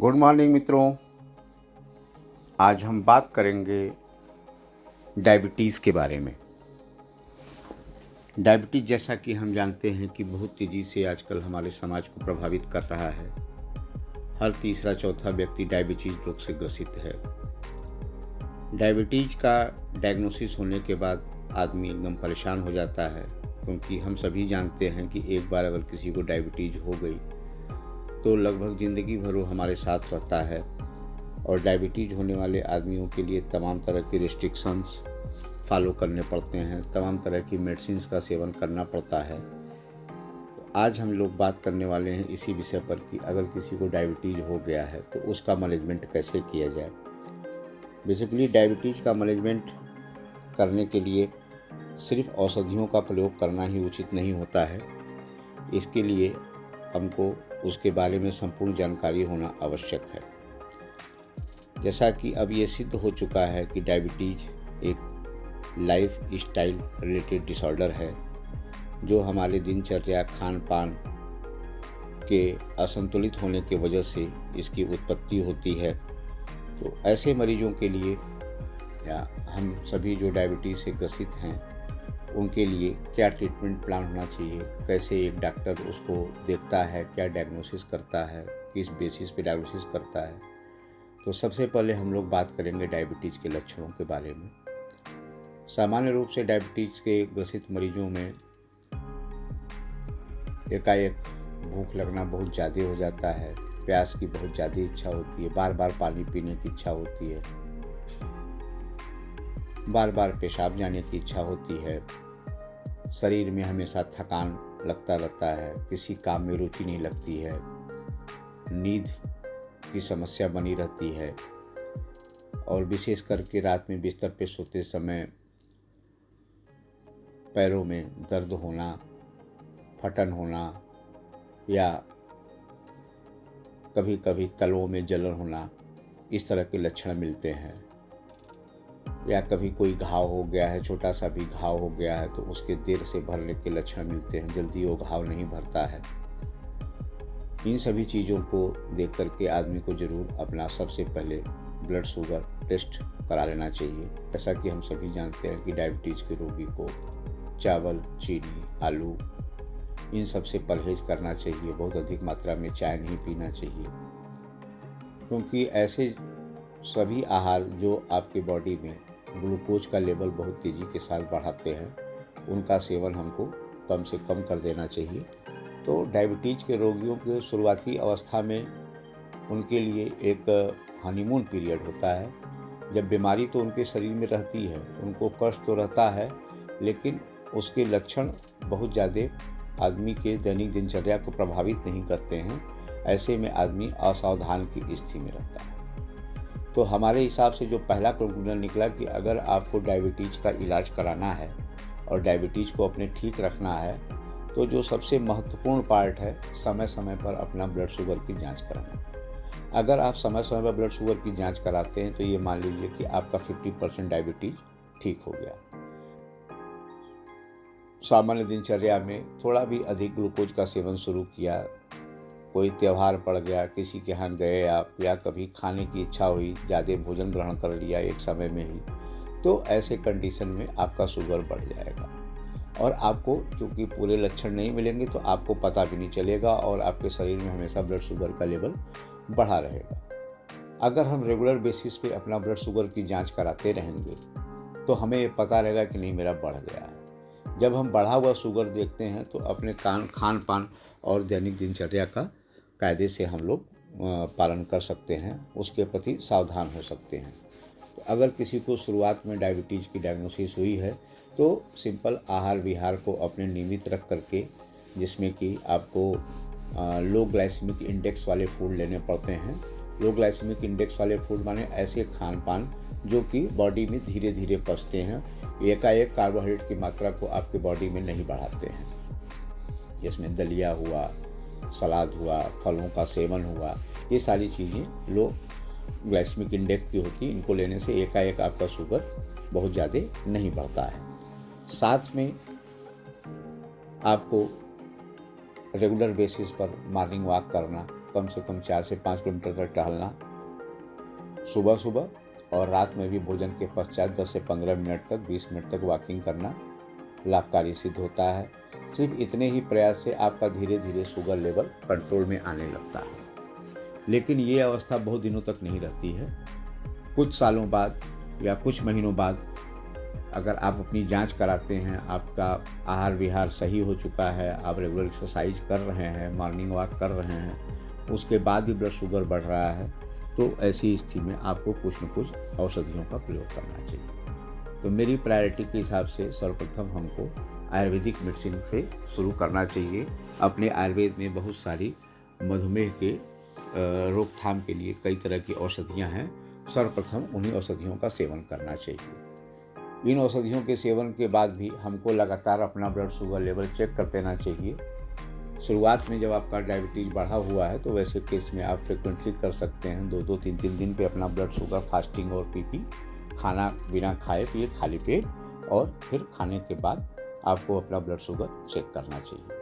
Good morning मित्रों। आज हम बात करेंगे डायबिटीज़ के बारे में। डायबिटीज़ जैसा कि हम जानते हैं कि बहुत तेज़ी से आजकल हमारे समाज को प्रभावित कर रहा है। हर तीसरा चौथा व्यक्ति डायबिटीज़ रोग से ग्रसित है। डायबिटीज़ का डायग्नोसिस होने के बाद आदमी एकदम परेशान हो जाता है, क्योंकि हम सभी जानते हैं कि एक बार अगर किसी को डायबिटीज़ हो गई तो लगभग ज़िंदगी भर वो हमारे साथ रहता है। और डायबिटीज़ होने वाले आदमियों के लिए तमाम तरह के रिस्ट्रिक्शंस फॉलो करने पड़ते हैं, तमाम तरह की मेडिसिन्स का सेवन करना पड़ता है। तो आज हम लोग बात करने वाले हैं इसी विषय पर कि अगर किसी को डायबिटीज़ हो गया है तो उसका मैनेजमेंट कैसे किया जाए। बेसिकली डायबिटीज़ का मैनेजमेंट करने के लिए सिर्फ औषधियों का प्रयोग करना ही उचित नहीं होता है। इसके लिए हमको उसके बारे में संपूर्ण जानकारी होना आवश्यक है। जैसा कि अब ये सिद्ध हो चुका है कि डायबिटीज़ एक लाइफ स्टाइल रिलेटेड डिसऑर्डर है, जो हमारे दिनचर्या खान पान के असंतुलित होने की वजह से इसकी उत्पत्ति होती है। तो ऐसे मरीजों के लिए या हम सभी जो डायबिटीज़ से ग्रसित हैं उनके लिए क्या ट्रीटमेंट प्लान होना चाहिए, कैसे एक डॉक्टर उसको देखता है, क्या डायग्नोसिस करता है, किस बेसिस पे डायग्नोसिस करता है। तो सबसे पहले हम लोग बात करेंगे डायबिटीज़ के लक्षणों के बारे में। सामान्य रूप से डायबिटीज़ के ग्रसित मरीजों में एकाएक भूख लगना बहुत ज़्यादा हो जाता है, प्यास की बहुत ज़्यादा इच्छा होती है, बार बार पानी पीने की इच्छा होती है, बार बार पेशाब जाने की इच्छा होती है, शरीर में हमेशा थकान लगता रहता है, किसी काम में रुचि नहीं लगती है, नींद की समस्या बनी रहती है, और विशेष करके रात में बिस्तर पे सोते समय पैरों में दर्द होना, फटन होना, या कभी कभी तलवों में जलन होना, इस तरह के लक्षण मिलते हैं। या कभी कोई घाव हो गया है, छोटा सा भी घाव हो गया है तो उसके देर से भरने के लक्षण मिलते हैं, जल्दी वो घाव नहीं भरता है। इन सभी चीज़ों को देख करके आदमी को ज़रूर अपना सबसे पहले ब्लड शुगर टेस्ट करा लेना चाहिए। जैसा कि हम सभी जानते हैं कि डायबिटीज़ के रोगी को चावल, चीनी, आलू इन सब से परहेज़ करना चाहिए। बहुत अधिक मात्रा में चाय नहीं पीना चाहिए, क्योंकि ऐसे सभी आहार जो आपके बॉडी में ग्लूकोज का लेवल बहुत तेज़ी के साथ बढ़ाते हैं, उनका सेवन हमको कम से कम कर देना चाहिए। तो डायबिटीज़ के रोगियों के शुरुआती अवस्था में उनके लिए एक हनीमून पीरियड होता है, जब बीमारी तो उनके शरीर में रहती है, उनको कष्ट तो रहता है, लेकिन उसके लक्षण बहुत ज़्यादा आदमी के दैनिक दिनचर्या को प्रभावित नहीं करते हैं। ऐसे में आदमी असावधान की स्थिति में रहता है। तो हमारे हिसाब से जो पहला कंक्लूजन निकला कि अगर आपको डायबिटीज़ का इलाज कराना है और डायबिटीज़ को अपने ठीक रखना है, तो जो सबसे महत्वपूर्ण पार्ट है, समय समय पर अपना ब्लड शुगर की जांच कराना। अगर आप समय समय पर ब्लड शुगर की जांच कराते हैं तो ये मान लीजिए कि आपका 50% डायबिटीज़ ठीक हो गया। सामान्य दिनचर्या में थोड़ा भी अधिक ग्लूकोज का सेवन शुरू किया, कोई त्यौहार पड़ गया, किसी के यहाँ गए आप, या कभी खाने की इच्छा हुई, ज़्यादा भोजन ग्रहण कर लिया एक समय में ही, तो ऐसे कंडीशन में आपका शुगर बढ़ जाएगा। और आपको चूँकि पूरे लक्षण नहीं मिलेंगे तो आपको पता भी नहीं चलेगा, और आपके शरीर में हमेशा ब्लड शुगर का लेवल बढ़ा रहेगा। अगर हम रेगुलर बेसिस पे अपना ब्लड शुगर की जांच कराते रहेंगे तो हमें ये पता रहेगा कि नहीं, मेरा बढ़ गया है। जब हम बढ़ा हुआ शुगर देखते हैं तो अपने खान पान और दैनिक दिनचर्या का कायदे से हम लोग पालन कर सकते हैं, उसके प्रति सावधान हो सकते हैं। तो अगर किसी को शुरुआत में डायबिटीज़ की डायग्नोसिस हुई है तो सिंपल आहार विहार को अपने नियमित रख करके, जिसमें कि आपको लो ग्लाइसेमिक इंडेक्स वाले फूड लेने पड़ते हैं। लो ग्लाइसेमिक इंडेक्स वाले फूड माने ऐसे खान पान जो कि बॉडी में धीरे धीरे पचते हैं, एकाएक कार्बोहाइड्रेट की मात्रा को आपके बॉडी में नहीं बढ़ाते हैं। जिसमें दलिया हुआ, सलाद हुआ, फलों का सेवन हुआ, ये सारी चीज़ें लो ग्लाइसेमिक इंडेक्स की होती हैं। इनको लेने से एकाएक आपका शुगर बहुत ज़्यादा नहीं बढ़ता है। साथ में आपको रेगुलर बेसिस पर मॉर्निंग वॉक करना, कम से कम 4 से 5 किलोमीटर तक टहलना सुबह सुबह, और रात में भी भोजन के पश्चात 10 से 15 मिनट तक 20 मिनट तक वॉकिंग करना लाभकारी सिद्ध होता है। सिर्फ इतने ही प्रयास से आपका धीरे धीरे शुगर लेवल कंट्रोल में आने लगता है। लेकिन ये अवस्था बहुत दिनों तक नहीं रहती है। कुछ सालों बाद या कुछ महीनों बाद अगर आप अपनी जांच कराते हैं, आपका आहार विहार सही हो चुका है, आप रेगुलर एक्सरसाइज कर रहे हैं, मॉर्निंग वॉक कर रहे हैं, उसके बाद भी ब्लड शुगर बढ़ रहा है, तो ऐसी स्थिति में आपको कुछ न कुछ औषधियों का प्रयोग करना चाहिए। तो मेरी प्रायोरिटी के हिसाब से सर्वप्रथम हमको आयुर्वेदिक मेडिसिन से शुरू करना चाहिए। अपने आयुर्वेद में बहुत सारी मधुमेह के रोकथाम के लिए कई तरह की औषधियाँ हैं। सर्वप्रथम उन्हीं औषधियों का सेवन करना चाहिए। इन औषधियों के सेवन के बाद भी हमको लगातार अपना ब्लड शुगर लेवल चेक कर देना चाहिए। शुरुआत में जब आपका डायबिटीज़ बढ़ा हुआ है तो वैसे केस में आप फ्रिक्वेंटली कर सकते हैं 2-2, 3-3 दिन पे अपना ब्लड शुगर फास्टिंग और पीपी, खाना बिना खाए पिए खाली पेट, और फिर खाने के बाद आपको अपना ब्लड शुगर चेक करना चाहिए।